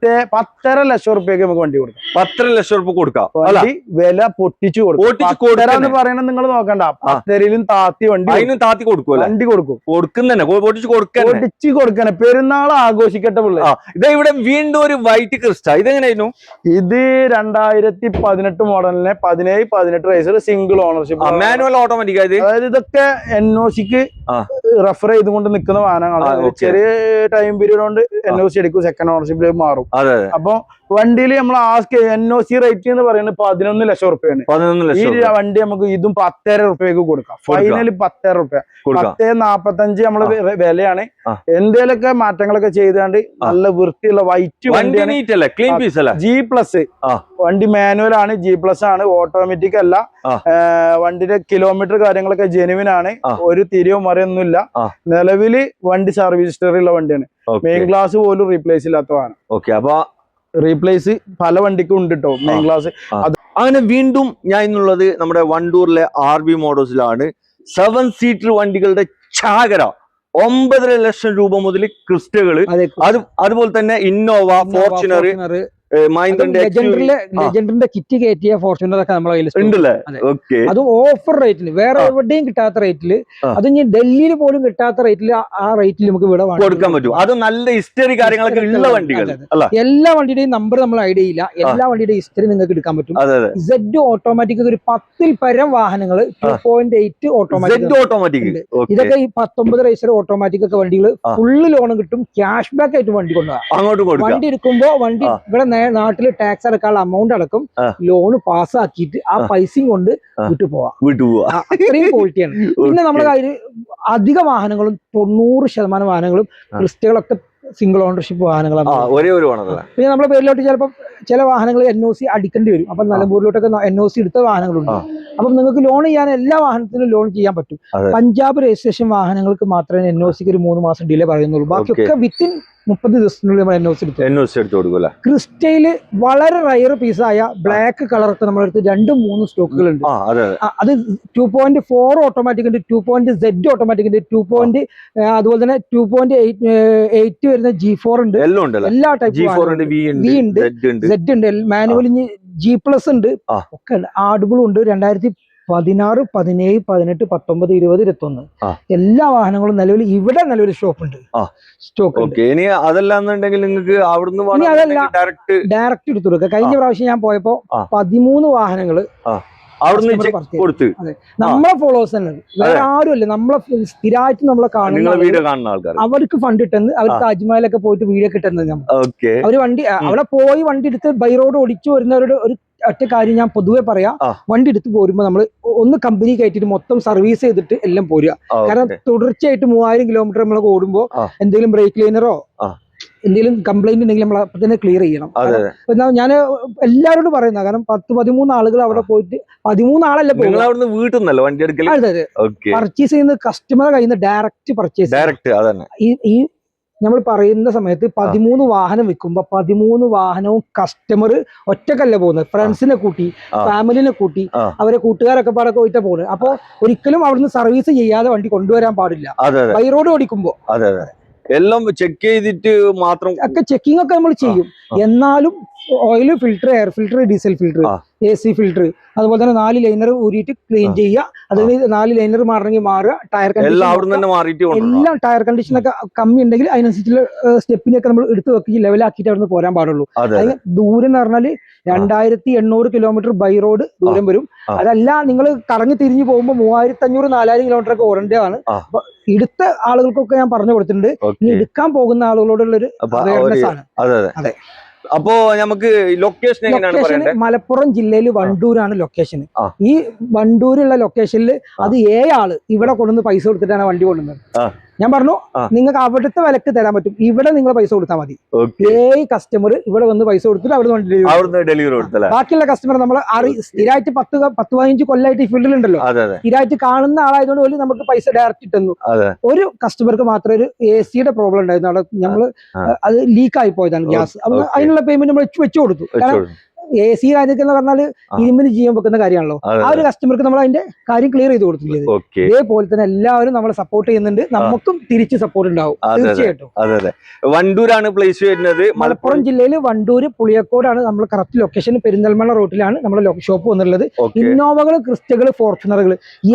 10.5 ലക്ഷം റുപ്യക്ക് നമുക്ക് വണ്ടി കൊടുക്കാം. 10.5 ലക്ഷം റുപ്യ കൊടുക്കാം. വണ്ടി വില പൊട്ടിച്ചു കൊടുക്കും. പറയണത് നിങ്ങൾ നോക്കണ്ട. 10.5 താത്തി വണ്ടി അതിനും താത്തി കൊടുക്കും. വണ്ടി കൊടുക്കും. കൊടുക്കുന്നതന്നെ പൊട്ടിച്ചു കൊടുക്കണേ. പെരുന്നാൾ ആഘോഷിക്കട്ടെ പിള്ളേ. ഇത് ഇവിടെ വീണ്ടും ഒരു വൈറ്റ് ക്രിസ്റ്റ. ഇതെങ്ങനെയായിരുന്നു? ഇത് 2018 മോഡലിനെ 17-18 വയസ്സിൽ സിംഗിൾ ഓണർഷിപ്പ്, മാനുവൽ ഓട്ടോമാറ്റിക്. അതായത് ഇതൊക്കെ NOCക്ക് റെഫർ ചെയ്തുകൊണ്ട് നിൽക്കുന്ന വാഹനങ്ങളാണ്. ചെറിയ ടൈം പീരീഡ് കൊണ്ട് NOC എടുക്കും, സെക്കൻഡ് ഓണർഷിപ്പിലേക്ക് മാറും. അപ്പൊ വണ്ടിയിൽ നമ്മൾ NOC റേറ്റ് എന്ന് പറയുന്നത് 11 ലക്ഷം റുപ്യാണ്. ഈ വണ്ടി നമുക്ക് ഇതും 10.5 റുപ്യക്ക് കൊടുക്കാം. ഫൈനൽ 10.5 റുപ്യ, 10.45 നമ്മള് വിലയാണ്. എന്തേലൊക്കെ മാറ്റങ്ങളൊക്കെ ചെയ്താണ്ട് നല്ല വൃത്തിയുള്ള വൈറ്റ് വണ്ടിയാണ്. G+. വണ്ടി മാനുവൽ ആണ്, G+ ആണ്, ഓട്ടോമാറ്റിക് അല്ല. വണ്ടിയുടെ കിലോമീറ്റർ കാര്യങ്ങളൊക്കെ ജെനുവിൻ ആണ്. ഒരു തിരിയോ മറിയൊന്നുമില്ല. നിലവില് വണ്ടി സർവീസ് ഹിസ്റ്ററി ഉള്ള വണ്ടിയാണ്. മെയിൻ ഗ്ലാസ് പോലും റീപ്ലേസ് ഇല്ലാത്ത വാഹനം. അപ്പൊ റീപ്ലേസ് പല വണ്ടിക്കും ഉണ്ട് കേട്ടോ മെയിൻ ഗ്ലാസ്. അങ്ങനെ വീണ്ടും ഞാൻ ഇന്നുള്ളത് നമ്മുടെ വണ്ടൂരിലെ RB മോട്ടോഴ്സിലാണ്. 7 സീറ്റർ വണ്ടികളുടെ ചാകര. 9.5 ലക്ഷം രൂപ മുതൽ ക്രിസ്റ്റകള്, അതുപോലെ തന്നെ ഇന്നോവ, ഫോർച്യൂണർ, ലെജൻഡറിന്റെ കിറ്റ് കയറ്റിയ ഫോർച്യൂണർ ഒക്കെ നമ്മളെ കയ്യിൽ അത് ഓഫർ റേറ്റിന്, വേറെ എവിടെയും കിട്ടാത്ത റേറ്റില്, അത് ഇനി ഡൽഹിയിൽ പോലും കിട്ടാത്ത റേറ്റില്, ആ റേറ്റിൽ നമുക്ക് ഇവിടെ കൊടുക്കാൻ പറ്റും. അത് നല്ല ഹിസ്റ്ററി കാര്യങ്ങളൊക്കെ ഉള്ള വണ്ടികൾ. എല്ലാ വണ്ടിയുടെയും നമ്പർ നമ്മൾ ഐഡിയ ചെയ്യില്ല, എല്ലാ വണ്ടിയുടെ ഹിസ്റ്ററി നിങ്ങൾക്ക് എടുക്കാൻ പറ്റും. Z ഓട്ടോമാറ്റിക് ഒരു 10-ൽ പരം വാഹനങ്ങൾ 2.8 ഓട്ടോമാറ്റിക്. ഇതൊക്കെ ഈ 19 റേസർ ഓട്ടോമാറ്റിക് ഒക്കെ വണ്ടികൾ ഫുള്ള് ലോൺ കിട്ടും. ക്യാഷ് ബാക്ക് ആയിട്ട് വണ്ടി കൊണ്ടുപോകാം. വണ്ടി എടുക്കുമ്പോ വണ്ടി ഇവിടെ നാട്ടില് ടാക്സ് അടക്കാനുള്ള എമൗണ്ട് അടക്കം ലോണ് പാസ്സാക്കിയിട്ട് ആ പൈസയും കൊണ്ട് വിട്ടു പോവാം. അത്രയും ക്വാളിറ്റിയാണ്. പിന്നെ നമ്മുടെ കയ്യിൽ അധിക വാഹനങ്ങളും 90% വാഹനങ്ങളും ക്രിസ്റ്റകളൊക്കെ സിംഗിൾ ഓണർഷിപ്പ് വാഹനങ്ങളാണ്. പിന്നെ നമ്മുടെ പേരിലോട്ട് ചിലപ്പോൾ ചില വാഹനങ്ങൾ NOC അടിക്കേണ്ടി വരും. അപ്പൊ നിലമ്പൂരിലോട്ടൊക്കെ NOC എടുത്ത വാഹനങ്ങളുണ്ട്. അപ്പം നിങ്ങൾക്ക് ലോൺ ചെയ്യാൻ എല്ലാ വാഹനത്തിനും ലോൺ ചെയ്യാൻ പറ്റും. പഞ്ചാബ് രജിസ്ട്രേഷൻ വാഹനങ്ങൾക്ക് മാത്രമേ NOCക്ക് ഒരു 3 മാസം ഡിലേ പറയുന്നുള്ളൂ. ബാക്കിയൊക്കെ വിത്തിൻ 30 ദിവസത്തിനുള്ളിൽ നമ്മൾ NOC എടുത്തു കൊടുക്കും. ക്രിസ്റ്റയില് വളരെ റയർ പീസായ ബ്ലാക്ക് കളറൊക്കെ നമ്മളെടുത്ത് 2-3 സ്റ്റോക്കുകളുണ്ട്. അത് 2.4 ഓട്ടോമാറ്റിക് ഉണ്ട്, 2.Z ഓട്ടോമാറ്റിക് ഉണ്ട്, അതുപോലെ തന്നെ 2.8 വരുന്ന G4 ഉണ്ട്. എല്ലാ ടൈപ്പ് V ഉണ്ട്, Z ഉണ്ട്, മാനുവൽ G+ ഉണ്ട്, ഒക്കെ ഉണ്ട്. ആടുകളും ഉണ്ട്. 2016, 17, 18, 19, 20, 21 എല്ലാ വാഹനങ്ങളും നിലവിൽ ഷോപ്പ് ഉണ്ട്, സ്റ്റോക്ക്. അതല്ലാന്നുണ്ടെങ്കിൽ നിങ്ങൾക്ക് ഡയറക്റ്റ് എടുത്തു കൊടുക്കുക. കഴിഞ്ഞ പ്രാവശ്യം ഞാൻ പോയപ്പോ 13 വാഹനങ്ങള് നമ്മളെ ഫോളോവേഴ്സ് തന്നെ, വേറെ ആരുമല്ല, നമ്മളെ സ്ഥിരമായിട്ട് നമ്മളെ കാണുന്ന അവർക്ക് ഫണ്ട് കിട്ടുന്നത്. അവർ താജ്മഹലൊക്കെ പോയിട്ട് വീഡിയോ കിട്ടുന്നത് അവര് അവിടെ പോയി വണ്ടി എടുത്ത് ബൈ റോഡ് ഓടിച്ചു വരുന്നവരുടെ ഒരു ഒറ്റ കാര്യം ഞാൻ പൊതുവെ പറയാം. വണ്ടി എടുത്ത് പോരുമ്പോ നമ്മൾ ഒന്ന് കമ്പനി കയറ്റിട്ട് മൊത്തം സർവീസ് ചെയ്തിട്ട് എല്ലാം പോരുക. കാരണം തുടർച്ചയായിട്ട് 3000 കിലോമീറ്റർ നമ്മളൊക്കെ ഓടുമ്പോ എന്തെങ്കിലും ബ്രേക്ക് ലൈനറോ എന്തെങ്കിലും കംപ്ലൈന്റ് ഉണ്ടെങ്കിൽ നമ്മൾ അപ്പൊ തന്നെ ക്ലിയർ ചെയ്യണം. ഞാൻ എല്ലാവരോടും പറയുന്ന, കാരണം 10-13 ആളുകൾ അവിടെ പോയിട്ട് 13 ആളല്ല പർച്ചേസ് ചെയ്യുന്ന കസ്റ്റമറെ കയ്യിൽ നിന്ന് ഡയറക്റ്റ് പർച്ചേസ്. ഈ നമ്മൾ പറയുന്ന സമയത്ത് 13 വാഹനം വിൽക്കുമ്പോ 13 വാഹനവും കസ്റ്റമർ ഒറ്റക്കല്ല പോകുന്നത്, ഫ്രണ്ട്സിനെ കൂട്ടി, ഫാമിലിനെ കൂട്ടി, അവരെ കൂട്ടുകാരൊക്കെ പാടെ പോയിട്ടാ പോകുന്നത്. അപ്പൊ ഒരിക്കലും അവിടുന്ന് സർവീസ് ചെയ്യാതെ വണ്ടി കൊണ്ടുവരാൻ പാടില്ല. ബൈ റോഡ് ഓടിക്കുമ്പോ എല്ലാം ചെക്ക് ചെയ്തിട്ട് മാത്രം ഒക്കെ ചെക്കിംഗ് ഒക്കെ നമ്മൾ ചെയ്യും. എന്നാലും oil filter, air filter, diesel filter, AC filter, അതുപോലെ തന്നെ 4 ലൈനർ ഊരിയിട്ട് ക്ലീൻ ചെയ്യുക. അതിന് 4 ലൈനർ മാറണമെങ്കിൽ മാറുക. ടയർ കണ്ടീഷൻ എല്ലാം ടയർ കണ്ടീഷൻ ഒക്കെ കമ്മി ഉണ്ടെങ്കിൽ അതിനനുസരിച്ചുള്ള സ്റ്റെപ്പിനൊക്കെ നമ്മൾ എടുത്ത് വെക്കി ലെവലാക്കിയിട്ട് അവിടെ നിന്ന് പോരാൻ പാടുള്ളൂ. അതിന് ദൂരം എന്ന് പറഞ്ഞാൽ 2800 കിലോമീറ്റർ ബൈ റോഡ് ദൂരം വരും. അതല്ല നിങ്ങൾ കറങ്ങി തിരിഞ്ഞു പോകുമ്പോൾ 3500-4000 കിലോമീറ്റർ ഒക്കെ ഓടേണ്ടതാണ്. അപ്പൊ എടുത്ത ആളുകൾക്കൊക്കെ ഞാൻ പറഞ്ഞു കൊടുത്തിട്ടുണ്ട്. ഇനി എടുക്കാൻ പോകുന്ന ആളുകളോടുള്ളൊരു അവയർനെസ് ആണ്. അതെ. അപ്പോ നമുക്ക് ലൊക്കേഷൻ മലപ്പുറം ജില്ലയിൽ വണ്ടൂരാണ് ലൊക്കേഷൻ. ഈ വണ്ടൂരുള്ള ലൊക്കേഷനിൽ അത് 7 ആള് ഇവിടെ കൊണ്ടുവന്ന് പൈസ കൊടുത്തിട്ടാണ് വണ്ടി കൊണ്ടുവന്നത്. ഞാൻ പറഞ്ഞു നിങ്ങൾക്ക് അവിടുത്തെ വിലക്ക് തരാൻ പറ്റും, ഇവിടെ നിങ്ങൾ പൈസ കൊടുത്താൽ മതി. കസ്റ്റമർ ഇവിടെ വന്ന് പൈസ കൊടുത്തിട്ട് അവിടെ ഡെലിവറി. ബാക്കിയുള്ള കസ്റ്റമർ നമ്മൾ സ്ഥിരമായിട്ട് 10-15 കൊല്ലമായിട്ട് ഈ ഫീൽഡിൽ ഉണ്ടല്ലോ, സ്ഥിരമായിട്ട് കാണുന്ന ആളായതുകൊണ്ട് പോലും നമുക്ക് പൈസ ഡയറക്റ്റ് ഇട്ടുന്നു. ഒരു കസ്റ്റമർക്ക് മാത്രമേ ഒരു AC-യുടെ പ്രോബ്ലം ഉണ്ടായിരുന്നു. അവിടെ നമ്മള് അത് ലീക്ക് ആയി പോയതാണ് ഗ്യാസ്. അപ്പൊ അതിനുള്ള പേയ്മെന്റ് നമ്മൾ വെച്ചു കൊടുത്തു. കാരണം AC കാര്യമൊക്കെ എന്ന് പറഞ്ഞാൽ ഇരുമ്പിന് ചെയ്യാൻ വെക്കുന്ന കാര്യമാണല്ലോ. ആ ഒരു കസ്റ്റമർക്ക് നമ്മൾ അതിന്റെ കാര്യം ക്ലിയർ ചെയ്ത് കൊടുത്തിട്ടുണ്ട്. ഇതേപോലെ തന്നെ എല്ലാവരും നമ്മളെ സപ്പോർട്ട് ചെയ്യുന്നുണ്ട്, നമുക്കും തിരിച്ച് സപ്പോർട്ട് ഉണ്ടാവും തീർച്ചയായിട്ടും. അതെ, വണ്ടൂരാണ് പ്ലേസ് വരുന്നത്. മലപ്പുറം ജില്ലയിൽ വണ്ടൂര് പുളിയക്കോടാണ് നമ്മൾ കറക്റ്റ് ലൊക്കേഷൻ. പെരിന്തൽമണ്ണ റോട്ടിലാണ് നമ്മുടെ ഷോപ്പ് വന്നിട്ടുള്ളത്. ഇന്നോവകൾ, ക്രിസ്റ്റകൾ, ഫോർച്യൂണറുകൾ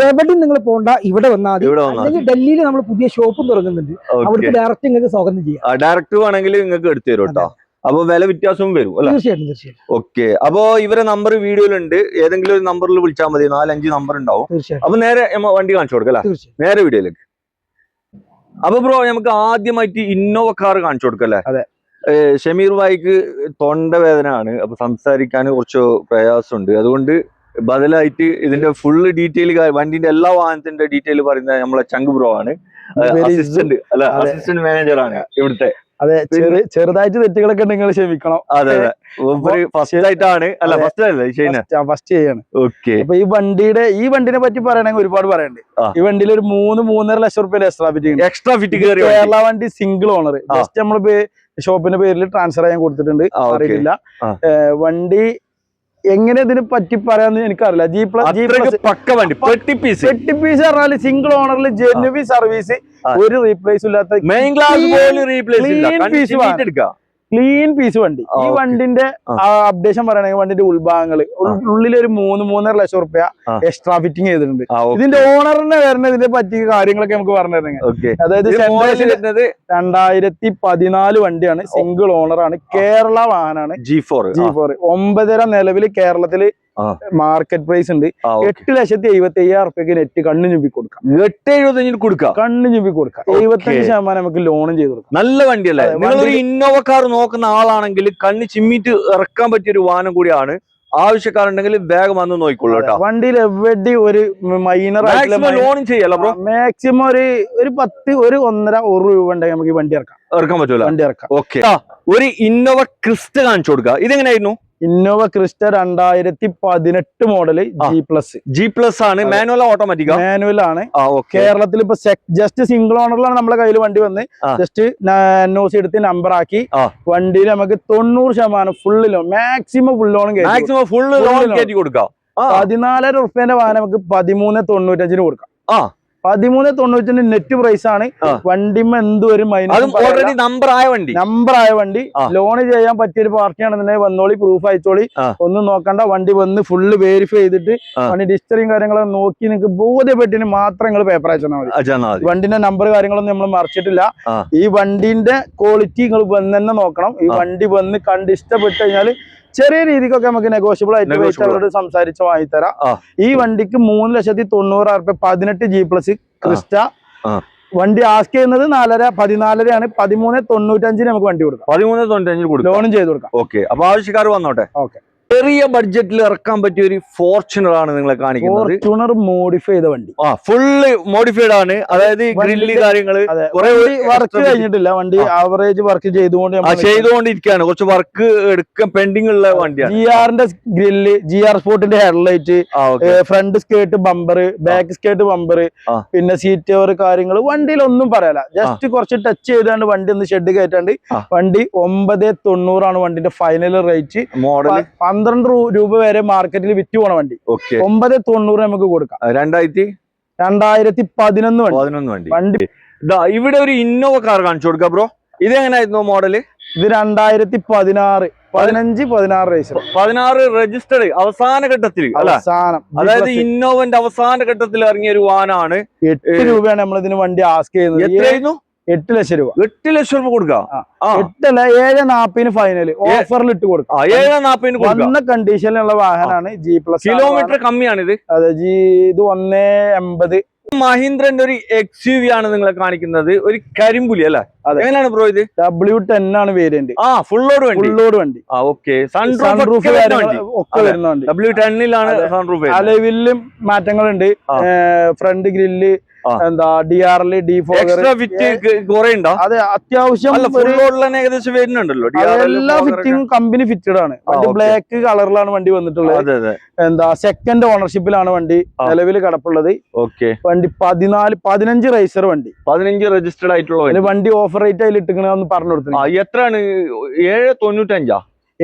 എവിടെയും നിങ്ങൾ പോകണ്ട, ഇവിടെ വന്നാൽ മതി. അല്ലെങ്കിൽ ഡൽഹിയിൽ നമ്മൾ പുതിയ ഷോപ്പും തുടങ്ങുന്നുണ്ട്, അവിടുത്തെ ഡയറക്റ്റ് നിങ്ങൾക്ക് സ്വാഗതം ചെയ്യാം. ഡയറക്റ്റ് വേണമെങ്കിൽ നിങ്ങൾക്ക് എടുത്തു തരും കേട്ടോ. അപ്പൊ വില വ്യത്യാസവും വരും അല്ലെ? തീർച്ചയായിട്ടും. ഓക്കെ, അപ്പൊ ഇവരെ നമ്പർ വീഡിയോയിലുണ്ട്. ഏതെങ്കിലും ഒരു നമ്പറിൽ വിളിച്ചാൽ മതി, 4-5 നമ്പർ ഉണ്ടാവും. അപ്പൊ നേരെ വണ്ടി കാണിച്ചു കൊടുക്കല്ലേ, നേരെ വീഡിയോയിലേക്ക്. അപ്പൊ ബ്രോ നമുക്ക് ആദ്യമായിട്ട് ഇന്നോവ കാർ കാണിച്ചു കൊടുക്കല്ലേ? ഷമീർ ഭായിക്ക് തൊണ്ടവേദന ആണ്, അപ്പൊ സംസാരിക്കാൻ കുറച്ച് പ്രയാസമുണ്ട്. അതുകൊണ്ട് ബദലായിട്ട് ഇതിന്റെ ഫുള്ള് ഡീറ്റെയിൽ, വണ്ടിന്റെ എല്ലാ വാഹനത്തിന്റെ ഡീറ്റെയിൽ പറയുന്നത് നമ്മളെ ചങ്ക് ബ്രോ ആണ്. അസിസ്റ്റന്റ് മാനേജർ ആണ് ഇവിടുത്തെ. അതെ, ചെറുതായിട്ട് തെറ്റുകളൊക്കെ നിങ്ങൾ ക്ഷമിക്കണം. അതെ, ഫസ്റ്റ് ആയിട്ടാണ്, അല്ല ഫസ്റ്റ് അല്ലേ, ഫസ്റ്റ് ചെയ്യാണ്. ഓക്കെ, അപ്പൊ ഈ വണ്ടിനെ പറ്റി പറയണെങ്കിൽ ഒരുപാട് പറയണ്ട്. ഈ വണ്ടിയിൽ ഒരു 3-3.5 ലക്ഷം റുപ്യ എക്സ്ട്രാ ഫിറ്റിംഗ് കേരള വണ്ടി സിംഗിൾ ഓണർ. ജസ്റ്റ് നമ്മള് ഷോപ്പിന്റെ പേരിൽ ട്രാൻസ്ഫർ ചെയ്യാൻ കൊടുത്തിട്ടുണ്ട്. അറിയില്ല വണ്ടി എങ്ങനെ ഇതിനെ പറ്റി പറയാന്ന് എനിക്കറിയില്ല. പക്ക വണ്ടി, പെട്ടി പീസ് പറഞ്ഞാല് സിംഗിൾ ഓണറിൽ ജെന്യുവി സർവീസ്, ഒരു റീപ്ലേസ് ഇല്ലാത്ത മെയിൻ ക്ലാസ് പോലും റീപ്ലേസ് ക്ലീൻ പീസ് വണ്ടി. ഈ വണ്ടിന്റെ അപ്ഡേഷൻ പറയണെങ്കിൽ വണ്ടിന്റെ ഉൾഭാഗങ്ങള് ഉള്ളിലൊരു 3-3.5 ലക്ഷം റുപ്യ എക്സ്ട്രാ ഫിറ്റിംഗ് ചെയ്തിട്ടുണ്ട്. ഇതിന്റെ ഓണറിനെ വരുന്ന ഇതിനെ പറ്റിയ കാര്യങ്ങളൊക്കെ നമുക്ക് പറഞ്ഞു തരുന്നത്. അതായത് 2014 വണ്ടിയാണ്, സിംഗിൾ ഓണറാണ്, കേരള വാഹനമാണ്, G4. 9.5 നിലവിൽ കേരളത്തില് മാർക്കറ്റ് പ്രൈസ് ഉണ്ട്. 8,75,000 റുപ്യക്ക് നെറ്റ് കണ്ണു ചുമ്പി കൊടുക്കാം. 8,75 കൊടുക്കാം, കണ്ണു ചുമ്പി കൊടുക്കാം. 75% നമുക്ക് ലോണും ചെയ്ത് കൊടുക്കാം. നല്ല വണ്ടിയല്ലേ? നിങ്ങളൊരു ഇന്നോവ കാർ നോക്കുന്ന ആളാണെങ്കിൽ കണ്ണ് ചിമ്മിട്ട് ഇറക്കാൻ പറ്റിയ ഒരു വാഹനം കൂടിയാണ്. ആവശ്യക്കാരുണ്ടെങ്കിൽ വേഗം വന്ന് നോക്കിക്കോളൂ കേട്ടോ. വണ്ടിയിൽ എവിടെ ഒരു മൈനർ ലോണും ചെയ്യല്ലോ ബ്രോ. മാക്സിമം ഒരു 10, 1.5 രൂപ ഉണ്ടെങ്കിൽ നമുക്ക് ഈ വണ്ടി ഇറക്കാൻ പറ്റൂല. വണ്ടി ഇറക്കാം. ഓക്കെ, ഒരു ഇന്നോവ ക്രിസ്റ്റ കാണിച്ചു കൊടുക്കുക. ഇതെങ്ങനെയായിരുന്നു? ഇന്നോവ ക്രിസ്റ്റ 2018 മോഡല് G+ ആണ്. Manual automatic? മാനുവൽ ആണ്. കേരളത്തിൽ ഇപ്പൊ ജസ്റ്റ് സിംഗിൾ ഓണറിലാണ് നമ്മളെ കയ്യിൽ വണ്ടി വന്ന് ജസ്റ്റ് NOC എടുത്ത് നമ്പർ ആക്കി. വണ്ടിയിൽ നമുക്ക് 90% full loan, maximum full loan കയറ്റി കൊടുക്കാം. 14,000 റുപ്യന്റെ വാഹനം നമുക്ക് 13,95 കൊടുക്കാം. 13,95 നെറ്റ് പ്രൈസ് ആണ്. വണ്ടിമ്മ എന്തൊരു നമ്പർ ആയ വണ്ടി ലോൺ ചെയ്യാൻ പറ്റിയ ഒരു പാർട്ടിയാണെന്നുണ്ടെങ്കിൽ വന്നോളി, പ്രൂഫ് അയച്ചോളി, ഒന്നും നോക്കണ്ട. വണ്ടി വന്ന് ഫുള്ള് വെരിഫൈ ചെയ്തിട്ട് വണ്ടി ഡിസ്റ്ററിയും കാര്യങ്ങളൊക്കെ നോക്കി നിങ്ങൾക്ക് ബോധ്യപ്പെട്ടിന് മാത്രം നിങ്ങൾ പേപ്പർ അയച്ചാൽ മതി. വണ്ടിന്റെ നമ്പർ കാര്യങ്ങളൊന്നും നമ്മൾ മറിച്ചിട്ടില്ല. ഈ വണ്ടിന്റെ ക്വാളിറ്റി നിങ്ങൾ വന്ന് തന്നെ നോക്കണം. ഈ വണ്ടി വന്ന് കണ്ട് ഇഷ്ടപ്പെട്ട് കഴിഞ്ഞാൽ ചെറിയ രീതിക്കൊക്കെ നമുക്ക് നെഗോഷ്യബിൾ ആയിട്ട് അവരോട് സംസാരിച്ച് വാങ്ങിത്തരാം. ഈ വണ്ടിക്ക് 3,90,000 റുപ്യ 18 G+ ക്രിസ്റ്റ. വണ്ടി ആസ്ക് ചെയ്യുന്നത് 14,500 ആണ്. 13,95 നമുക്ക് വണ്ടി കൊടുക്കാം. 13,95 ലോണും ചെയ്ത് കൊടുക്കാം. ഓക്കെ, അപ്പൊ ആവശ്യക്കാർ വന്നോട്ടെ. ഓക്കെ, ചെറിയ ബഡ്ജറ്റിൽ ഇറക്കാൻ പറ്റിയ ഒരു ഫോർച്യൂണർ ആണ് നിങ്ങളെ കാണിക്കുന്നത്. ഫോർച്യൂണർ മോഡിഫൈ ചെയ്ത വണ്ടി, ഫുള്ള് മോഡിഫൈഡ് ആണ്. അതായത് ഗ്രില്ല് കാര്യങ്ങള് വർക്ക് കഴിഞ്ഞിട്ടില്ല. വണ്ടി ആവറേജ് വർക്ക് ചെയ്തുകൊണ്ടിരിക്കുകയാണ്. കുറച്ച് വർക്ക് എടുക്കാൻ പെൻഡിങ് ഉള്ള വണ്ടിയാണ്. GR-ന്റെ ഗ്രില്ല്, GR സ്പോർട്ടിന്റെ headlight, front skirt bumper, back skirt bumper, പിന്നെ സീറ്റ് കവർ കാര്യങ്ങൾ വണ്ടിയിൽ ഒന്നും പറയാല. ജസ്റ്റ് കുറച്ച് ടച്ച് ചെയ്താണ്ട് വണ്ടി ഒന്ന് ഷെഡ് കയറ്റാണ്ട് വണ്ടി 990 ആണ് വണ്ടിന്റെ ഫൈനൽ റേറ്റ്. മോഡൽ 12 രൂപ വരെ മാർക്കറ്റിൽ വിറ്റ് പോണ വണ്ടി. 990 നമുക്ക് കൊടുക്കാം. 2011 വണ്ടി. ഇവിടെ ഒരു ഇന്നോവ കാർ കാണിച്ചു കൊടുക്കാം ബ്രോ. ഇതെങ്ങനെയായിരുന്നു മോഡല്? ഇത് 2016 15-16 റേസർ, 16 രജിസ്റ്റേർഡ് അവസാന ഘട്ടത്തിൽ. അതായത് ഇന്നോവന്റെ അവസാന ഘട്ടത്തിൽ ഇറങ്ങിയ ഒരു വാനാണ്. 8 രൂപയാണ് നമ്മൾ ഇതിന് വണ്ടി ആസ്ക് ചെയ്യുന്നത്. എത്രയായിരുന്നു? 8 ലക്ഷം രൂപ. 8 ലക്ഷം രൂപ കൊടുക്കാം. 8 അല്ല, 740 ഫൈനൽ ഓഫറിൽ ഇട്ട് കൊടുക്കാം. 740 വന്ന കണ്ടീഷനിലുള്ള വാഹനമാണ്. G+ കിലോമീറ്റർ കമ്മിയാണ് ഇത്. അതെ, ഇത് 180. മഹീന്ദ്രന്റെ ഒരു XUV ആണ് നിങ്ങളെ കാണിക്കുന്നത്. ഒരു കരിമ്പുലി അല്ലെ? എങ്ങനെയാണ് ബ്രോ ഇത്? W10 ആണ് വേരിയന്റ്. ഫുൾ ലോഡ് വണ്ടി. ഓക്കെ, സൺറൂഫ് ഒക്കെ വരുന്ന വണ്ടി. W10-ലാണ് സൺറൂഫ്. അലവിലും മാറ്റങ്ങളുണ്ട്. ഫ്രണ്ട് ഗ്രില്ല്, DRL, D4 അതെ, അത്യാവശ്യം ഏകദേശം വരുന്നുണ്ടല്ലോ. എല്ലാ ഫിറ്റിംഗും കമ്പനി ഫിറ്റഡ് ആണ്. ബ്ലാക്ക് കളറിലാണ് വണ്ടി വന്നിട്ടുള്ളത്. സെക്കൻഡ് ഓണർഷിപ്പിലാണ് വണ്ടി നിലവിൽ കിടപ്പുള്ളത്. വണ്ടി 15 റേസർ വണ്ടി, 15 രജിസ്റ്റേർഡ് ആയിട്ടുള്ള വണ്ടി ഓഫർ റേറ്റ് അതിൽ ഇട്ടിക്കണെന്ന് പറഞ്ഞു കൊടുത്തു. എത്രയാണ്? 795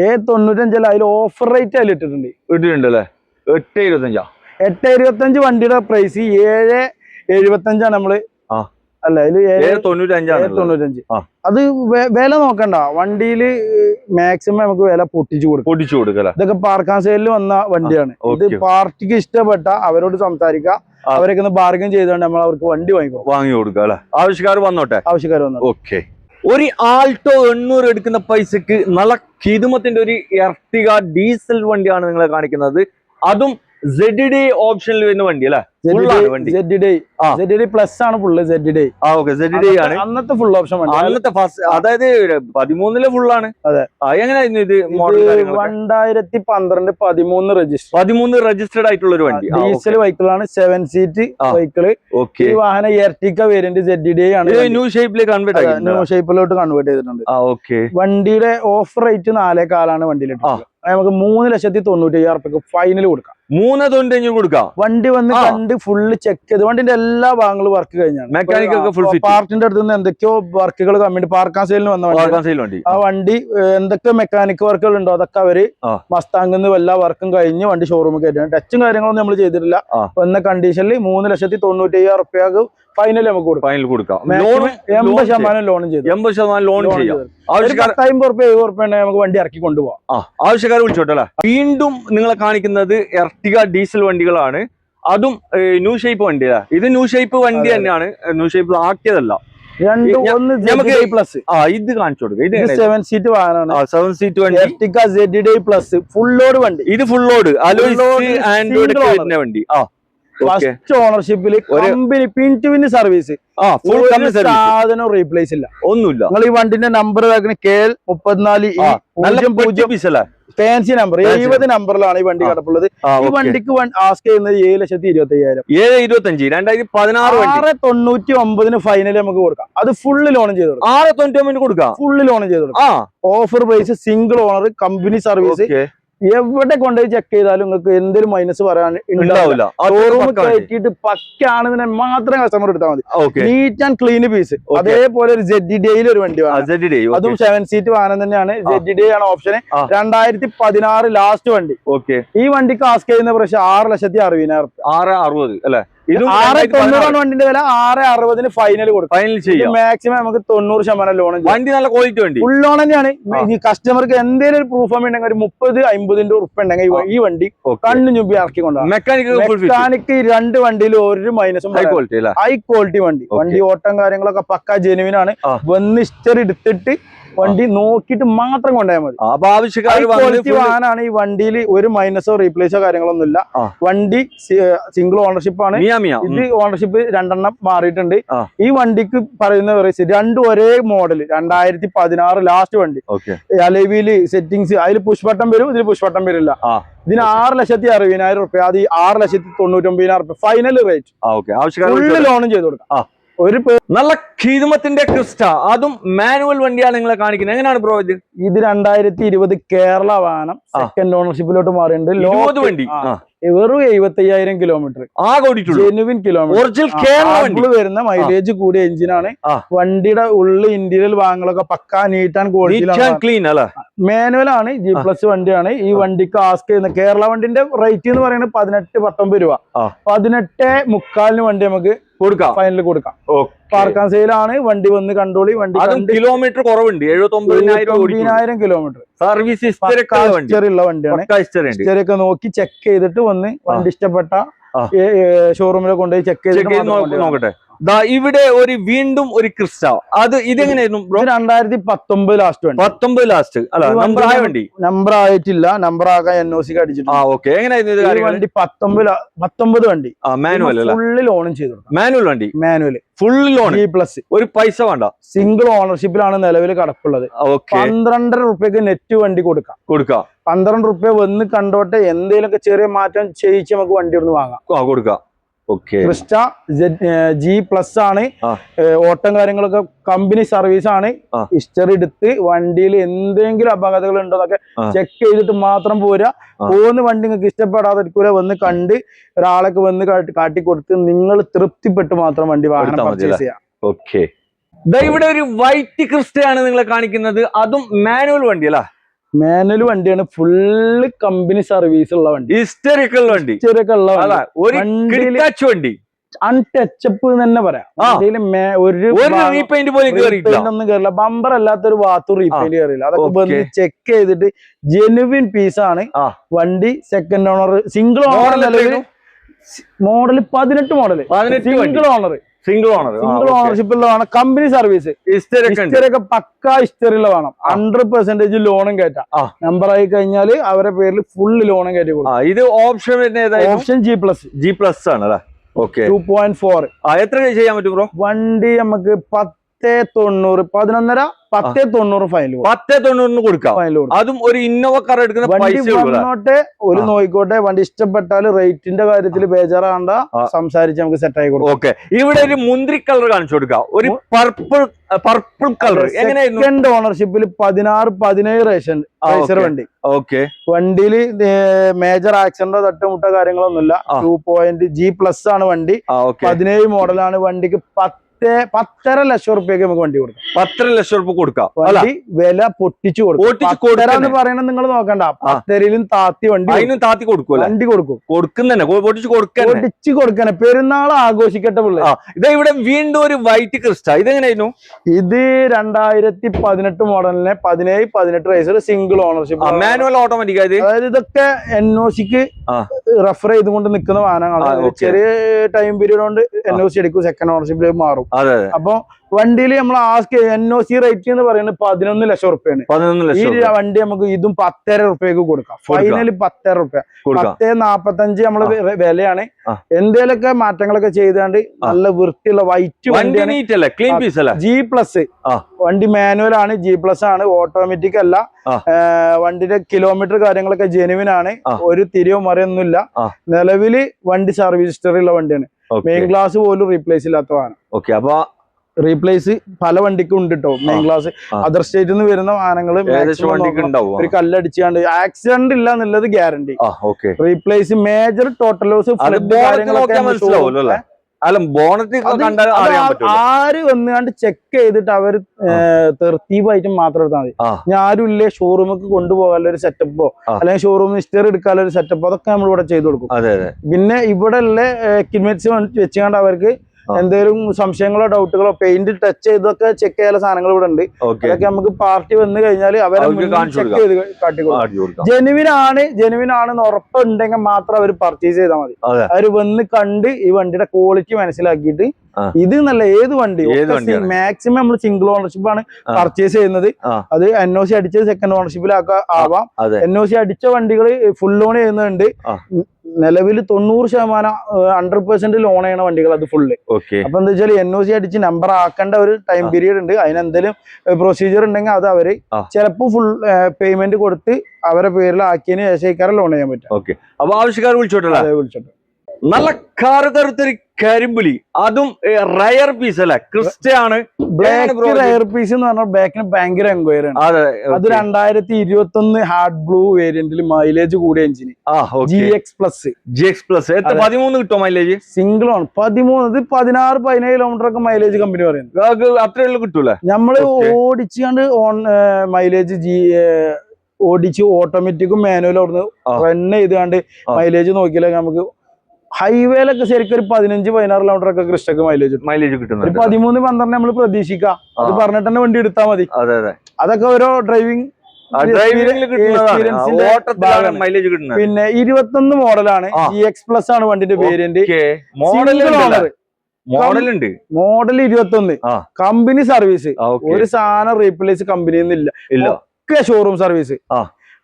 A95 അതിൽ ഓഫർ റേറ്റ് അതിൽ ഇട്ടിട്ടുണ്ട്. ഇട്ടിട്ടുണ്ടല്ലേ 8.25. 8.25 വണ്ടിയുടെ പ്രൈസ് 7.75 നമ്മള്. അല്ല അതില് 7.95. അത് വില നോക്കണ്ട, വണ്ടിയില് മാക്സിമം നമുക്ക് വില പൊട്ടിച്ചു കൊടുക്കാം. ഇതൊക്കെ പാർക്കാൻ സെയിലിൽ വന്ന വണ്ടിയാണ്. ഇത് പാർട്ടിക്ക് ഇഷ്ടപ്പെട്ട അവരോട് സംസാരിക്കാം, അവരൊക്കെ ഒന്ന് ബാർഗൻ ചെയ്തുകൊണ്ട് നമ്മൾ അവർക്ക് വണ്ടി വാങ്ങി കൊടുക്കുക അല്ലെ. ആവശ്യക്കാർ വന്നോട്ടെ. ഓക്കെ. ഒരു ആൾട്ടോ 800 എടുക്കുന്ന പൈസക്ക് നല്ല കിതുമത്തിന്റെ ഒരു എർട്ടിക ഡീസൽ വണ്ടിയാണ് നിങ്ങളെ കാണിക്കുന്നത്. അതും ZD ഓപ്ഷനിൽ വരുന്ന വണ്ടി അല്ലെ. ZD പ്ലസ് ആണ് ഫുള്ള്. ZD ആണ് അന്നത്തെ ഫുൾ ഓപ്ഷൻ വണ്ടി. അന്നത്തെ ഫസ്റ്റ്, അതായത് 13 ഫുള്ളാണ്. അതെ. എങ്ങനെയായിരുന്നു ഇത് മോഡൽ? 2013 രജിസ്റ്റേർഡ് ആയിട്ടുള്ള ഒരു വണ്ടി. ഡീസൽ വെഹിക്കിളാണ്, 7 സീറ്റ് വെഹിക്കിള്. ഈ വാഹനം എർട്ടിക വേരിയന്റ് ZD ആണ്. ന്യൂ ഷേപ്പിലേക്ക് കൺവേർട്ട് ആയി, ന്യൂ ഷേപ്പിലോട്ട് കൺവേർട്ട് ചെയ്തിട്ടുണ്ട്. വണ്ടിയുടെ ഓഫർ റേറ്റ് 4.4 വണ്ടിയിലിട്ട് നമുക്ക് 3,95,000 ഫൈനൽ കൊടുക്കാം. 3.95 കൊടുക്കാം. വണ്ടി വന്ന് കണ്ട് ഫുള്ള് ചെക്ക് ചെയ്ത് വണ്ടിന്റെ എല്ലാ ഭാഗങ്ങളും വർക്ക് കഴിഞ്ഞാണ്. മെക്കാനിക്കൊക്കെ ഫുൾ ഫിറ്റ്. പാർട്ടിന്റെ അടുത്ത് നിന്ന് എന്തൊക്കെയോ വർക്കുകൾ കമ്മിറ്റ് പാർക്കാൻ സെയിലിന് വന്ന വണ്ടി. ആ വണ്ടി എന്തൊക്കെ മെക്കാനിക് വർക്കുകൾ ഉണ്ടോ അതൊക്കെ അവര് മസ്താങ്ങിന്ന് എല്ലാ വർക്കും കഴിഞ്ഞ് വണ്ടി ഷോറൂമിൽ കയറ്റാണ്. ടച്ചും കാര്യങ്ങളൊന്നും നമ്മൾ ചെയ്തിട്ടില്ല. വന്ന കണ്ടീഷനിൽ 3,95,000 ഫൈനൽ നമുക്ക് കൊടുക്കാം. 80% ലോണും ചെയ്തു. 80% ലോൺ ചെയ്യാം. 50-70 നമുക്ക് വണ്ടി ഇറക്കി കൊണ്ടുപോകാം. ആവശ്യക്കാർ വിളിച്ചോട്ടല്ലേ. വീണ്ടും നിങ്ങളെ കാണിക്കുന്നത് എർട്ടിക ഡീസൽ വണ്ടികളാണ്. അതും ന്യൂ ഷേപ്പ് വണ്ടിയാ. ഇത് ന്യൂ ഷേപ്പ് വണ്ടി തന്നെയാണ്, ന്യൂ ഷേപ്പ് ആക്കിയതല്ല. ഇത് കാണിച്ചു കൊടുക്കുക. ഇത് 7 സീറ്റ് വാഹനമാണ്. 7 സീറ്റ് വണ്ടി. Ertiga ZD plus full load വണ്ടി. ഇത് ഫുൾ ലോഡ് ആൻഡ്രോയിഡ് വണ്ടി. ഫസ്റ്റ് ഓണർഷിപ്പില് company pin to pin service. സാധനം റീപ്ലേസ് ഇല്ല, ഒന്നുമില്ല. നിങ്ങൾ ഈ വണ്ടിന്റെ number KL 34E fancy number 70 നമ്പറിലാണ് ഈ വണ്ടി കിടപ്പുള്ളത്. ഈ വണ്ടിക്ക് ആസ്ക് ചെയ്യുന്നത് 7,25,000. 699 ഫൈനൽ നമുക്ക് കൊടുക്കാം. അത് ഫുള്ള് ലോൺ ചെയ്ത് കൊടുക്കാം. 699 കൊടുക്കാം. ഫുള്ള് ലോൺ ചെയ്ത് കൊടുക്കാം. Offer price, single owner, company service. എവിടെ കൊണ്ടുപോയി ചെക്ക് ചെയ്താലും നിങ്ങൾക്ക് എന്തെങ്കിലും മൈനസ് പറയാൻ ഉണ്ടാവില്ല. ഷോറൂം കയറ്റിയിട്ട് പക്കാണെന്ന് മാത്രം കസ്റ്റമർ എടുത്താൽ മതി. Neat and clean piece. അതേപോലെ ഒരു ZD ഒരു വണ്ടി വേണം. അതും 7 സീറ്റ് വാഹനം തന്നെയാണ്. ZD ആണ് ഓപ്ഷൻ. 2016 ലാസ്റ്റ് വണ്ടി. ഈ വണ്ടിക്ക് ആസ്ക് ചെയ്യുന്ന പ്രശ്നം 6,60,000. 660 അല്ലെ. 690 വണ്ടിന്റെ വില 660 ഫൈനൽ കൊടുക്കും. മാക്സിമം നമുക്ക് 90% ലോൺ. വണ്ടി നല്ല ക്വാളിറ്റി വണ്ടി, ഫുൾ ലോൺ തന്നെയാണ്. ഈ കസ്റ്റമർക്ക് എന്തെങ്കിലും ഒരു പ്രൂഫ് ഉണ്ടെങ്കിൽ ഒരു 30-50 ഉറുപ്പ ഉണ്ടെങ്കിൽ ഈ വണ്ടി കണ്ണു ഞുമ്പി ഇറക്കി കൊണ്ടുപോകാം. മെക്കാനിക്ക് 2 വണ്ടിയിൽ ഒരു മൈനസും. ഹൈ ക്വാളിറ്റി വണ്ടി. ഓട്ടം കാര്യങ്ങളൊക്കെ പക്ക ജെനുവിൻ ആണ്. വന്ന് ഹിസ്റ്ററി എടുത്തിട്ട് വണ്ടി നോക്കിയിട്ട് മാത്രം കൊണ്ടുപോയാൽ മതി. അപ്പൊ ആവശ്യക്കാർ വാഹനമാണ്. ഈ വണ്ടിയിൽ ഒരു മൈനസോ റീപ്ലേസോ കാര്യങ്ങളൊന്നും ഇല്ല. വണ്ടി സിംഗിൾ ഓണർഷിപ്പ് ആണ്. ഇത് ഓണർഷിപ്പ് 2 മാറിയിട്ടുണ്ട്. ഈ വണ്ടിക്ക് പറയുന്ന പ്രൈസ് രണ്ടും ഒരേ മോഡൽ 2016 ലാസ്റ്റ് വണ്ടി. അലവില് സെറ്റിംഗ്സ് അതിൽ പുഷ് ബട്ടൺ വരും, ഇതിൽ പുഷ് ബട്ടൺ വരില്ല. ഇതിന് 6,60,000. അത് 6,99,000 ഫൈനൽ റേറ്റ്. ഫുള്ള് ലോണും ചെയ്ത് കൊടുക്കാം. ഒരു നല്ല ഖീദമത്തിന്റെ ക്രിസ്റ്റ, അതും മാനുവൽ വണ്ടിയാണ് നിങ്ങളെ കാണിക്കുന്നത്. എങ്ങനെയാണ് ബ്രോ ഇത്? 2020 കേരള വാഹനം സെക്കൻഡ് ഓണർഷിപ്പിലോട്ട് മാറിയിട്ടുണ്ട്. ലോഡ് വണ്ടി വെറും 75,000 കിലോമീറ്റർ ജെനുവിൻ കിലോമീറ്റർ വരുന്ന മൈലേജ് കൂടിയ എഞ്ചിനാണ്. വണ്ടിയുടെ ഉള്ളിൽ ഇന്റീരിയൽ ഭാഗങ്ങളൊക്കെ പക്കാ നീറ്റ് ആൻഡ് ക്ലീൻ അല്ല. മാനുവൽ ആണ്. G+ വണ്ടിയാണ്. ഈ വണ്ടിക്ക് ആസ്ക് ചെയ്യുന്ന കേരള വണ്ടിന്റെ റേറ്റ് എന്ന് പറയുന്നത് 18-19 രൂപ. 18.75 വണ്ടി നമുക്ക് കൊടുക്കാം, ഫൈനൽ കൊടുക്കാം. പാർക്കാൻ സെയിലാണ്. വണ്ടി വന്ന് കണ്ടോളി. വണ്ടി കിലോമീറ്റർ കുറവുണ്ട്, 79,000 കിലോമീറ്റർ. സർവീസ് ഹിസ്റ്ററി ഉള്ള വണ്ടിയാണ്. ഹിസ്റ്ററി ഒക്കെ നോക്കി ചെക്ക് ചെയ്തിട്ട് വന്ന് വണ്ടി ഇഷ്ടപ്പെട്ട ഷോറൂമിൽ കൊണ്ടുപോയി ചെക്ക് ചെയ്തിട്ട് നോക്കട്ടെ. ഇവിടെ വീണ്ടും ഒരു ക്രിസ്റ്റ. അത് ഇതെങ്ങനെയായിരുന്നു? 2019 ലാസ്റ്റ് വണ്ടി. 19 ലാസ്റ്റ് അല്ല, നമ്പർ ആയ വണ്ടി. നമ്പർ ആയിട്ടില്ല. നമ്പർ ആക്കാൻ NOC അടിച്ചിട്ടുണ്ട്. എങ്ങനെയായിരുന്നു വണ്ടി? 19 വണ്ടി. മാനുവൽ ഫുള്ള് ലോണും ചെയ്തു. മാനുവൽ വണ്ടി. Manual full loan. G+. ഒരു പൈസ വേണ്ട. സിംഗിൾ ഓണർഷിപ്പിലാണ് നിലവിൽ കിടപ്പുള്ളത്. 12.5 രൂപയ്ക്ക് നെറ്റ് വണ്ടി കൊടുക്കാം. 12 രൂപ വന്ന് കണ്ടോട്ടെ. എന്തെങ്കിലുമൊക്കെ ചെറിയ മാറ്റം ചെയ്യിച്ച് നമുക്ക് വണ്ടി ഒന്ന് വാങ്ങാം, കൊടുക്കാം. ക്രിസ്റ്റ G+ ആണ്. ഓട്ടം കാര്യങ്ങളൊക്കെ കമ്പനി സർവീസ് ആണ്. ഹിസ്റ്ററി എടുത്ത് വണ്ടിയിൽ എന്തെങ്കിലും അപകടങ്ങൾ ഉണ്ടോ എന്നൊക്കെ ചെക്ക് ചെയ്തിട്ട് മാത്രം പോരാ. പോകുന്ന വണ്ടി നിങ്ങൾക്ക് ഇഷ്ടപ്പെടാതിരിക്കൂല. വന്ന് കണ്ട് ഒരാളൊക്കെ വന്ന് കാട്ടിക്കൊടുത്ത് നിങ്ങൾ തൃപ്തിപ്പെട്ട് മാത്രം വണ്ടി വാഹനം പർച്ചേസ് ചെയ്യാം. ഇവിടെ ഒരു വൈറ്റ് ക്രിസ്റ്റയാണ് നിങ്ങളെ കാണിക്കുന്നത്. അതും മാനുവൽ വണ്ടി അല്ല. മാനുവൽ വണ്ടിയാണ്, ഫുള്ള് കമ്പനി സർവീസ് ഉള്ള വണ്ടി, ഹിസ്റ്ററിക്കൽ വണ്ടി, വണ്ടി അൺടച്ചപ്പ് തന്നെ പറയാം. ഒന്നും കേറില്ല, ബമ്പർ അല്ലാത്തൊരു ഭാഗത്തും റീപെയിന്റ് കയറില്ല. അതൊക്കെ വന്ന് ചെക്ക് ചെയ്തിട്ട് ജെനുവിൻ പീസാണ് വണ്ടി. Second owner, single owner, model 18 model, സിംഗിൾ ഓണർഷിപ്പുള്ളതാണ്, കമ്പനി സർവീസ്, ഹിസ്റ്ററിയൊക്കെ പക്കാ ഹിസ്റ്ററിയുള്ള വേണം. 100% ലോണും കയറ്റാം. നമ്പർ ആയി കഴിഞ്ഞാൽ അവരെ പേരിൽ ഫുള്ള് ലോണും കയറ്റി കൊടുക്കും. ഇത് ഓപ്ഷൻ ഓപ്ഷൻ G+ ആണ്. 2.4. എത്ര ചെയ്യാൻ പറ്റും ബ്രോ? വണ്ടി നമുക്ക് 1090, 11.5, 1090 ഫൈനൽ, 1090 കൊടുക്കാം. അതും ഒരു ഇന്നോവ കാർ എടുക്കുന്ന വന്നോട്ടെ, ഒരു നോയിക്കോട്ടെ. വണ്ടി ഇഷ്ടപ്പെട്ടാൽ റേറ്റിന്റെ കാര്യത്തിൽ ബേജാറാണ്ട, സംസാരിച്ച് നമുക്ക് സെറ്റ് ആയി കൊടുക്കാം. ഓക്കെ, ഇവിടെ ഒരു മുന്തിരി കളർ കാണിച്ചു കൊടുക്കാം, ഒരു പർപ്പിൾ കളർ. എങ്ങനെയായിരുന്നു? സെക്കൻഡ് ഓണർഷിപ്പിൽ 16-17 റേസർ വണ്ടി. ഓക്കെ, വണ്ടിയിൽ മേജർ ആക്സിഡന്റോ തട്ടുമുട്ട കാര്യങ്ങളൊന്നുമില്ല. 2. G+ ആണ് വണ്ടി. 17 മോഡലാണ്. വണ്ടിക്ക് 10.5 ലക്ഷം റുപ്യക്ക് നമുക്ക് വണ്ടി കൊടുക്കാം. 10 ലക്ഷം റുപ്യ കൊടുക്കാം. വണ്ടി വില പൊട്ടിച്ചു കൊടുക്കും പറയണത് നിങ്ങൾ നോക്കണ്ട. 10ലും താത്തി വണ്ടി, അതിനും താത്തി കൊടുക്കും, വണ്ടി കൊടുക്കും, പൊട്ടിച്ചു കൊടുക്കണേ. പെരുന്നാൾ ആഘോഷിക്കട്ടെ പിള്ളേ. ഇത് ഇവിടെ വീണ്ടും ഒരു വൈറ്റ് ക്രിസ്റ്റ. ഇതെങ്ങനെയായിരുന്നു? ഇത് 2018 മോഡലിനെ 17-18 റേസർ, സിംഗിൾ ഓണർഷിപ്പ്, മാനുവൽ ഓട്ടോമാറ്റിക്. അതായത് ഇതൊക്കെ NOCക്ക് റെഫർ ചെയ്തുകൊണ്ട് നിൽക്കുന്ന വാഹനങ്ങളാണ്. ചെറിയ ടൈം പീരീഡ് കൊണ്ട് NOC എടുക്കും, സെക്കൻഡ് ഓണർഷിപ്പിലേക്ക് മാറും. അപ്പൊ വണ്ടിയിൽ നമ്മൾ NOC റേറ്റ് എന്ന് പറയുന്നത് 11 ലക്ഷം റുപ്യാണ്. ഈ വണ്ടി നമുക്ക് ഇതും 10.5 റുപ്യക്ക് കൊടുക്കാം. ഫൈനൽ 10.5 റുപ്യ, 10.45 നമ്മള് വിലയാണ്. എന്തേലൊക്കെ മാറ്റങ്ങളൊക്കെ ചെയ്താണ്ട് നല്ല വൃത്തിയുള്ള വൈറ്റ് വണ്ടിയാണ്. G+. വണ്ടി മാനുവൽ ആണ്, G+ ആണ്, ഓട്ടോമാറ്റിക് അല്ല. വണ്ടിയുടെ കിലോമീറ്റർ കാര്യങ്ങളൊക്കെ ജെനുവിൻ ആണ്, ഒരു തിരിയോ മറിയൊന്നുമില്ല. നിലവില് വണ്ടി സർവീസ് ഹിസ്റ്ററി ഉള്ള വണ്ടിയാണ്. മെയിൻ ഗ്ലാസ് പോലും റീപ്ലേസ് ഇല്ലാത്ത വാഹനം. അപ്പൊ റീപ്ലേസ് പല വണ്ടിക്കും ഉണ്ട് കേട്ടോ. മെയിൻ ഗ്ലാസ് അതർ സ്റ്റേറ്റിൽ നിന്ന് വരുന്ന വാഹനങ്ങള് ഒരു കല്ലടിച്ചാണ്ട് ആക്സിഡന്റ് ഇല്ല എന്നുള്ളത് guarantee. Replace major total loss ആര് വന്നുകൊണ്ട് ചെക്ക് ചെയ്തിട്ട് അവര് തെർത്തീവായിട്ട് മാത്രം എടുത്താൽ മതി. ഞാരും ഇല്ലേ ഷോറൂമിലേക്ക് കൊണ്ടുപോകാനുള്ള ഒരു സെറ്റപ്പോ അല്ലെങ്കിൽ ഷോറൂമിൽ ഹിസ്റ്ററി എടുക്കാനുള്ള ഒരു സെറ്റപ്പോ അതൊക്കെ നമ്മൾ ഇവിടെ ചെയ്ത് കൊടുക്കും. പിന്നെ ഇവിടെ ഉള്ള എക്യുപ്മെന്റ്സ് വെച്ചുകൊണ്ട് അവർക്ക് എന്തെങ്കിലും സംശയങ്ങളോ ഡൗട്ടുകളോ പെയിന്റ് ടച്ച് ചെയ്തൊക്കെ ചെക്ക് ചെയ്യാനുള്ള സാധനങ്ങൾ ഇവിടെ ഉണ്ട്. അതൊക്കെ നമുക്ക് പാർട്ടി വന്നു കഴിഞ്ഞാൽ അവരെ ചെക്ക് ചെയ്ത് കാട്ടിക്കൊടുക്കും. ജെനുവിൻ ആണെന്ന് ഉറപ്പുണ്ടെങ്കിൽ മാത്രം അവർ പർച്ചേസ് ചെയ്താൽ മതി. അവര് വന്ന് കണ്ട് ഈ വണ്ടിയുടെ ക്വാളിറ്റി മനസ്സിലാക്കിയിട്ട് ഇത് നല്ല ഏത് വണ്ടി മാക്സിമം നമ്മൾ സിംഗിൾ ഓണർഷിപ്പ് ആണ് പർച്ചേസ് ചെയ്യുന്നത്. അത് NOC അടിച്ചത് സെക്കൻഡ് ഓണർഷിപ്പിലാക്കാം ആവാം. NOC അടിച്ച വണ്ടികൾ ഫുൾ ലോൺ ചെയ്യുന്നുണ്ട്. നിലവിൽ 90% 100% ലോൺ ചെയ്യണ വണ്ടികൾ അത് ഫുള്ള്. അപ്പൊ എന്താ വെച്ചാൽ NOC അടിച്ച് നമ്പർ ആക്കേണ്ട ഒരു ടൈം പീരീഡ് ഉണ്ട്. അതിനെന്തെങ്കിലും പ്രൊസീജിയർ ഉണ്ടെങ്കിൽ അത് അവര് ചിലപ്പോൾ ഫുൾ പേയ്മെന്റ് കൊടുത്ത് അവരെ പേരിൽ ആക്കിയതിന് ശേഷം ലോൺ ചെയ്യാൻ പറ്റും. അപ്പൊ ആവശ്യക്കാർ വിളിച്ചോട്ടെ. നല്ല കറുത്തൊരു കരിമ്പുലി, അതും റയർ പീസ് അല്ലെ, ക്രിസ്റ്റയാണ്. റയർ പീസ് എന്ന് പറഞ്ഞാൽ ബാക്കിന് ഭയങ്കര എൻക്വയറി ആണ്. അത് 2021 ഹാർഡ് ബ്ലൂ വേരിയന്റിൽ മൈലേജ് കൂടിയ എഞ്ചിന് GX+. 13 കിട്ടുമോ മൈലേജ്? സിംഗിൾ ആണ് 13. ഇത് 16-17 കിലോമീറ്റർ ഒക്കെ മൈലേജ് കമ്പനി പറയുന്നത്. അത്രയുള്ള കിട്ടൂല. നമ്മള് ഓടിച്ചാണ്ട് മൈലേജ് ഓടിച്ച് ഓട്ടോമാറ്റിക്കും മാനുവലും അവിടുന്ന് റൺ ചെയ്താണ്ട് മൈലേജ് നോക്കിയാൽ നമുക്ക് ഹൈവേയിലൊക്കെ ശരിക്കും ഒരു 15-16 കിലോമീറ്റർ ഒക്കെ ക്രിസ്റ്റക്ക് മൈലേജ് കിട്ടും. 13-12 നമ്മൾ പ്രതീക്ഷിക്കാം. അത് പറഞ്ഞിട്ട് തന്നെ വണ്ടി എടുത്താൽ മതി. അതൊക്കെ ഓരോ ഡ്രൈവിംഗ് പിന്നെ 21 മോഡലാണ്. GX+ ആണ് വണ്ടിന്റെ വേരിയന്റ്. Model 21 company service. ഒരു സാധനം റീപ്ലേസ് കമ്പനിയിൽ നിന്നില്ല, ഒക്കെ showroom service.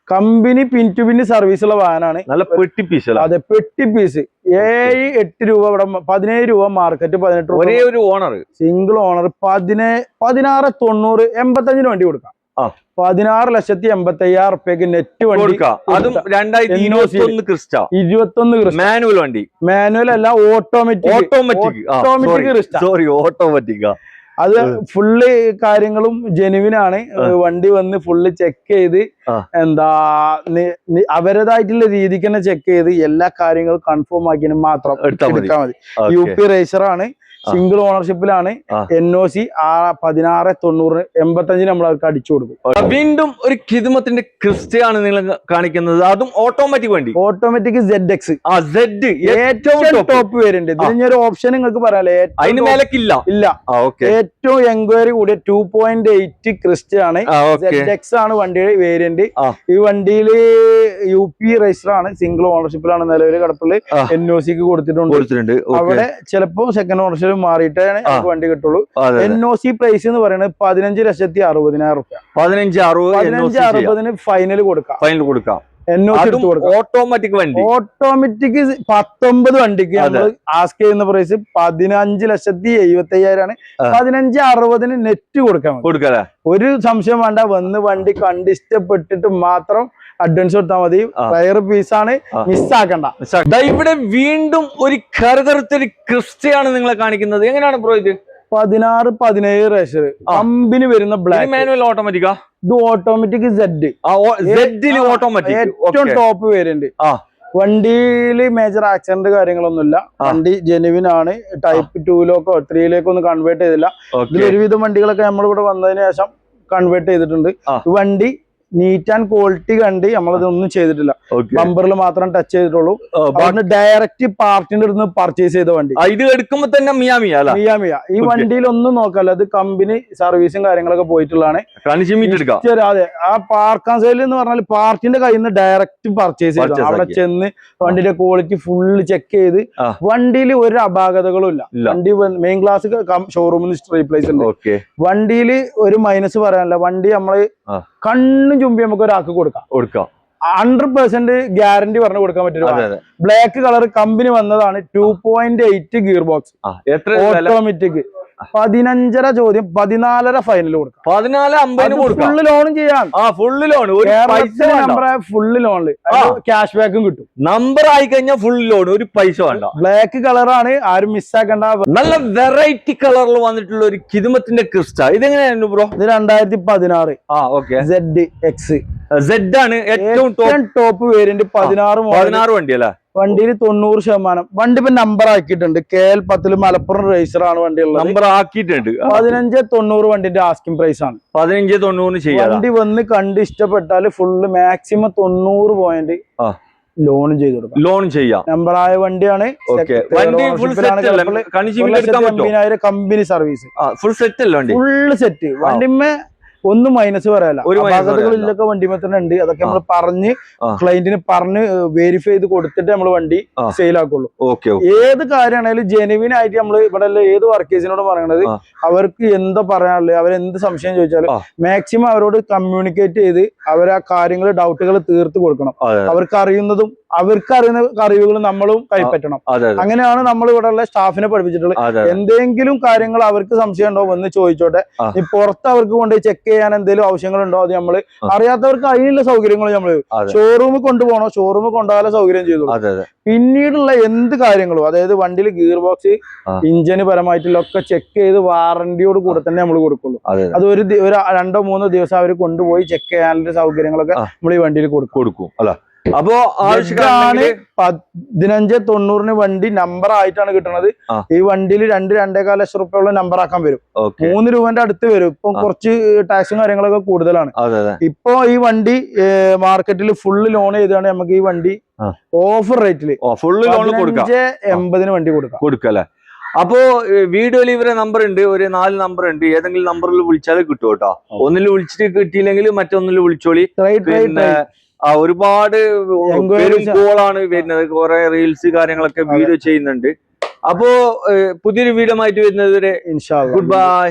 Company pin to pin service ഉള്ള വാഹനമാണ്. നല്ല പെട്ടി പീസ്. അതെ, പെട്ടി പീസ്. 7-8 രൂപ ഇവിടെ, 17 രൂപ മാർക്കറ്റ്, 18 ഒരേ ഒരു ഓണർ, സിംഗിൾ ഓണർ. 1690 85 വണ്ടി കൊടുക്കാം. 16,85,000 റുപ്യക്ക് നെറ്റ് വണ്ടി. അതും 2021 ക്രിസ്റ്റ. 21 മാനുവൽ വണ്ടി. മാനുവൽ അല്ല, ഓട്ടോമാറ്റിക്. അത് ഫുള്ള് കാര്യങ്ങളും ജെനുവിൻ ആണ്. വണ്ടി വന്ന് ഫുള്ള് ചെക്ക് ചെയ്ത് എന്താ അവരുടേതായിട്ടുള്ള രീതിക്ക് തന്നെ ചെക്ക് ചെയ്ത് എല്ലാ കാര്യങ്ങളും കൺഫേം ആക്കിയതിന് മാത്രം എടുത്താൽ മതി. UP റേസർ ആണ്. സിംഗിൾ ഓണർഷിപ്പിലാണ്. NOC 1690 നമ്മൾ അവർക്ക് അടിച്ചു കൊടുക്കും. വീണ്ടും ഒരു കിദ്മത്തിന്റെ ക്രിസ്റ്റയാണ് നിങ്ങൾ കാണിക്കുന്നത്, അതും ഓട്ടോമാറ്റിക് വണ്ടി. ഓട്ടോമാറ്റിക് ZX ഏറ്റവും ടോപ്പ് വേരിയന്റ്. ഇതിന് ഒരു ഓപ്ഷൻ നിങ്ങൾക്ക് പറയാലേ, അതിന് മേലക്കില്ല ഇല്ല. ഏറ്റവും എൻക്വയറി കൂടിയ 2.8 ക്രിസ്റ്റ ആണ്. ZX ആണ് വണ്ടിയുടെ വേരിയന്റ്. ഈ വണ്ടിയില് UP രജിസ്റ്റർ ആണ്, സിംഗിൾ ഓണർഷിപ്പിലാണ് നിലവിൽ കിടപ്പുള്ളത്. NOCക്ക് കൊടുത്തിട്ടുണ്ട്. അവിടെ ചിലപ്പോ സെക്കൻഡ് ഓണർഷിപ്പ് മാറിയിട്ടാണ് നമുക്ക് വണ്ടി കിട്ടുള്ളൂ. NOC പ്രൈസ് എന്ന് പറയുന്നത് 15,60,000 രൂപ. 15,60,000 ഫൈനൽ കൊടുക്കാം. ഓട്ടോമാറ്റിക് വണ്ടി. ഓട്ടോമാറ്റിക് 19 വണ്ടിക്ക് നമ്മൾ ആസ്ക് ചെയ്യുന്ന പ്രൈസ് 15,70,75,000 ആണ്. 15,60,000 നെറ്റ് കൊടുക്കാം. ഒരു സംശയം വേണ്ട, വന്ന് വണ്ടി കണ്ടിഷ്ടപ്പെട്ടിട്ട് മാത്രം അഡ്വാൻസ് കൊടുത്താൽ മതി. വയർ പീസാണ്, മിസ്സാക്കണ്ട. ഇവിടെ വീണ്ടും ഒരു കറുകറുത്തൊരു ക്രിസ്റ്റയാണ് നിങ്ങളെ കാണിക്കുന്നത്. എങ്ങനെയാണ് ബ്രോ ഇത്? 16-17 റേഷർ കമ്പനി വരുന്ന ബ്ലാക്ക് മാനുവൽ ഓട്ടോമാറ്റിക്കാ? ഇത് ഓട്ടോമാറ്റിക് ഓട്ടോമാറ്റിക് ഏറ്റവും ടോപ്പ് വേരിയന്റ്. വണ്ടിയില് മേജർ ആക്സിഡന്റ് കാര്യങ്ങളൊന്നുമില്ല. വണ്ടി ജെനുവിൻ ആണ്. ടൈപ്പ് 2-ലേക്കോ 3-ലേക്കോ ഒന്നും കൺവേർട്ട് ചെയ്തില്ല. ഇതിൽ ഒരുവിധം വണ്ടികളൊക്കെ നമ്മളിവിടെ വന്നതിന് ശേഷം കൺവേർട്ട് ചെയ്തിട്ടുണ്ട്. വണ്ടി നീറ്റ് ആൻഡ് ക്വാളിറ്റി കണ്ടി നമ്മളിതൊന്നും ചെയ്തിട്ടില്ല. ബമ്പറിൽ മാത്രം ടച്ച് ചെയ്തിട്ടുള്ളൂ. ഡയറക്റ്റ് പാർട്ടിന്റെ അടുത്ത് പർച്ചേസ് ചെയ്ത വണ്ടി. ഇത് എടുക്കുമ്പോ തന്നെ മിയാമിയ. ഈ വണ്ടിയിൽ ഒന്നും നോക്കല്ല, അത് കമ്പനി സർവീസും കാര്യങ്ങളൊക്കെ പോയിട്ടുള്ളതാണ്. അതെ, ആ പാർക്കാൻ സെയിൽ എന്ന് പറഞ്ഞാൽ പാർട്ടിന്റെ കയ്യിൽ നിന്ന് ഡയറക്റ്റ് പർച്ചേസ് ചെയ്തു. അവിടെ ചെന്ന് വണ്ടിയുടെ ക്വാളിറ്റി ഫുള്ള് ചെക്ക് ചെയ്ത് വണ്ടിയിൽ ഒരു അപാകതകളും ഇല്ല. വണ്ടി മെയിൻ ക്ലാസ് ഷോറൂമിൽ നിന്ന് റീപ്ലേസ് ഉണ്ട്. വണ്ടിയിൽ ഒരു മൈനസ് പറയാനില്ല. വണ്ടി നമ്മള് കണ്ണും ചുമ്പി നമുക്ക് ഒരാൾക്ക് കൊടുക്കാം. 100% ഗ്യാരണ്ടി പറഞ്ഞു കൊടുക്കാൻ പറ്റും. ബ്ലാക്ക് കളർ കമ്പനി വന്നതാണ്. 2.8 ഗിയർ ബോക്സ് ഓട്ടോമാറ്റിക്. 15.5 ചോദ്യം, 14.5 ഫൈനൽ കൊടുക്കാം. 14,50 ഫുള്ള് ലോണും ചെയ്യാം. ഫുള്ള് ലോൺ, ഫുള്ള് ലോണില് ക്യാഷ് ബാക്കും കിട്ടും. നമ്പർ ആയി കഴിഞ്ഞാൽ ഫുൾ ലോൺ, ഒരു പൈസ വേണ്ട. ബ്ലാക്ക് കളറാണ്, ആരും മിസ്സാക്കണ്ട. നല്ല വെറൈറ്റി കളറിൽ വന്നിട്ടുള്ള ഒരു കിദ്മത്തിന്റെ ക്രിസ്റ്റ. ഇതെങ്ങനെയായിരുന്നു ബ്രോ? ഇത് 2016 Z ആണ് ഏറ്റവും ടോപ്പ് വേരിയന്റ്. 16 വണ്ടി അല്ലേ? വണ്ടിയിൽ 90%. വണ്ടി ഇപ്പൊ നമ്പർ ആക്കിയിട്ടുണ്ട്. KL 10 മലപ്പുറം രജിസ്റ്റർ ആണ് വണ്ടി ഉള്ളത്. നമ്പർ ആക്കിയിട്ടുണ്ട്. 15,90 വണ്ടിന്റെ ആസ്കിംഗ് പ്രൈസ് ആണ്. 15,90 ചെയ്യാം. വണ്ടി വന്ന് കണ്ട് ഇഷ്ടപ്പെട്ടാൽ ഫുള്ള് മാക്സിമം 90 പോയിന്റ് ലോൺ ചെയ്ത് കൊടുക്കാം. ലോൺ ചെയ്യാം. നമ്പർ ആയ വണ്ടിയാണ്. കമ്പനി സർവീസ് ഫുൾ സെറ്റ് അല്ല വണ്ടി? Full set. വണ്ടിമേ ഒന്നും മൈനസ് പറയാല്ല. അപാകതകളിലൊക്കെ വണ്ടിമേ തന്നെ ഉണ്ട്. അതൊക്കെ നമ്മൾ പറഞ്ഞ് ക്ലയന്റിന് പറഞ്ഞ് വെരിഫൈ ചെയ്ത് കൊടുത്തിട്ട് നമ്മൾ വണ്ടി സെയിൽ ആക്കുള്ളൂ. ഏത് കാര്യമാണെങ്കിലും ജെനുവിൻ ആയിട്ട് നമ്മൾ ഇവിടെ ഏത് വർക്കേഴ്സിനോട് പറയണത്, അവർക്ക് എന്താ പറയാനുള്ളത്, അവരെന്ത് സംശയം ചോദിച്ചാലും മാക്സിമം അവരോട് കമ്മ്യൂണിക്കേറ്റ് ചെയ്ത് അവരാ കാര്യങ്ങൾ ഡൗട്ടുകൾ തീർത്ത് കൊടുക്കണം. അവർക്ക് അറിയുന്നതും അവർക്ക് അറിയുന്ന അറിവുകൾ നമ്മളും കൈപ്പറ്റണം. അങ്ങനെയാണ് നമ്മൾ ഇവിടെ ഉള്ള സ്റ്റാഫിനെ പഠിപ്പിച്ചിട്ടുള്ളത്. എന്തെങ്കിലും കാര്യങ്ങൾ അവർക്ക് സംശയം ഉണ്ടോ എന്ന് ചോദിച്ചോട്ടെ. ഈ പുറത്ത് അവർക്ക് കൊണ്ടുപോയി ചെക്ക് ചെയ്യാൻ എന്തെങ്കിലും ആവശ്യങ്ങളുണ്ടോ അത് നമ്മള് അറിയാത്തവർക്ക് അതിനുള്ള സൗകര്യങ്ങൾ നമ്മള് ഷോറൂമിൽ കൊണ്ടുപോകണോ ഷോറൂമിൽ കൊണ്ടുപോകാനുള്ള സൗകര്യം ചെയ്തു. പിന്നീടുള്ള എന്ത് കാര്യങ്ങളും, അതായത് വണ്ടിയിൽ ഗിയർ ബോക്സ് ഇഞ്ചിന് പരമായിട്ടുള്ള ഒക്കെ ചെക്ക് ചെയ്ത് വാറന്റിയോട് കൂടെ തന്നെ നമ്മൾ കൊടുക്കുള്ളൂ. അത് ഒരു 2-3 ദിവസം അവർ കൊണ്ടുപോയി ചെക്ക് ചെയ്യാനുള്ള സൗകര്യങ്ങളൊക്കെ നമ്മൾ ഈ വണ്ടിയിൽ കൊടുക്കും. അല്ല, അപ്പോ 15,90 വണ്ടി നമ്പർ ആയിട്ടാണ് കിട്ടുന്നത്. ഈ വണ്ടിയിൽ 2-2.25 ലക്ഷം റുപ്യോളം നമ്പർ ആക്കാൻ വരും. 3 രൂപന്റെ അടുത്ത് വരും. ഇപ്പൊ കുറച്ച് ടാക്സും കാര്യങ്ങളൊക്കെ കൂടുതലാണ്. ഇപ്പൊ ഈ വണ്ടി മാർക്കറ്റിൽ ഫുള്ള് ലോൺ ചെയ്താണ് നമുക്ക് ഈ വണ്ടി ഓഫർ റേറ്റില് ഫുള്ള് ലോൺ 15,80 വണ്ടി കൊടുക്കാം. അപ്പോ വീഡിയോയിൽ ഇവരെ നമ്പർ ഉണ്ട്, ഒരു 4 നമ്പർ ഉണ്ട്. ഏതെങ്കിലും നമ്പറിൽ വിളിച്ചാൽ കിട്ടും കേട്ടോ. ഒന്നിൽ വിളിച്ചിട്ട് കിട്ടിയില്ലെങ്കിൽ മറ്റൊന്നിൽ വിളിച്ചോളി. പിന്നെ ഒരുപാട് കോളാണ് വരുന്നത്. കുറെ റീൽസ് കാര്യങ്ങളൊക്കെ വീഡിയോ ചെയ്യുന്നുണ്ട്. അപ്പോ പുതിയൊരു വീഡിയോ ആയിട്ട് വരുന്നത് വരെ ഗുഡ് ബൈ.